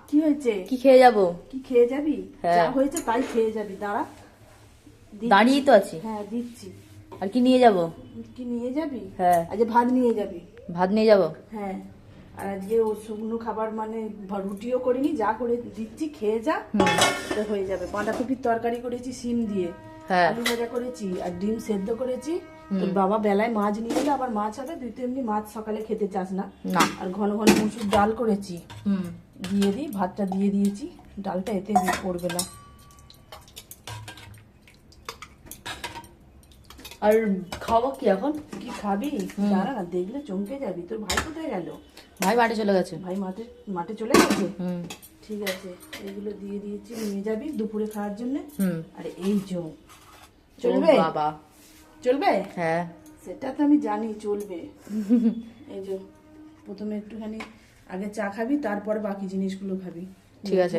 কি হয়েছে? কি খেয়ে যাবো? কি খেয়ে যাবি? হ্যাঁ। যা হয়েছে তাই খেয়ে যাবি, দাঁড়া। দাঁড়িয়েই তো আছি। হ্যাঁ দিচ্ছি। আর কি নিয়ে যাবো? কি নিয়ে যাবি? হ্যাঁ। আজ ভাত নিয়ে যাবি। ভাত নিয়ে যাবো? হ্যাঁ। আর আজকে ও শুকনো খাবার মানে রুটিও করিনি, যা করে দিচ্ছি খেয়ে যা, তো হয়ে যাবে। বাঁধাকপির তরকারি করেছি সিম দিয়ে, হ্যাঁ। আলু ভাজা করেছি আর ডিম সেদ্ধ করেছি। তোর বাবা বেলায় মাছ নিয়ে এলে আবার মাছ হবে, তুই তো এমনি মাছ সকালে খেতে চাস না। না। আর ঘন ঘন মুসুর ডাল করেছি, দিয়ে দিই, ভাতটা দিয়ে দিয়েছি, ডালটা এতে পড়বে না। আর খাবো কি এখন? কি খাবি? দাঁড়া না, দেখলে চমকে যাবি। তোর ভাই কোথায় গেল? ভাই বাড়ি চলে গেছে। ভাই মাঠে চলে গেছে। ঠিক আছে, এগুলো দিয়ে দিয়েছি, নিয়ে যাবি দুপুরে খাওয়ার জন্য। আর এই চলবে বাবা? চলবে, হ্যাঁ সেটা তো আমি জানি চলবে। এই প্রথমে একটুখানি আগে চা খাবি, তারপর বাকি জিনিসগুলো খাবি। ঠিক আছে।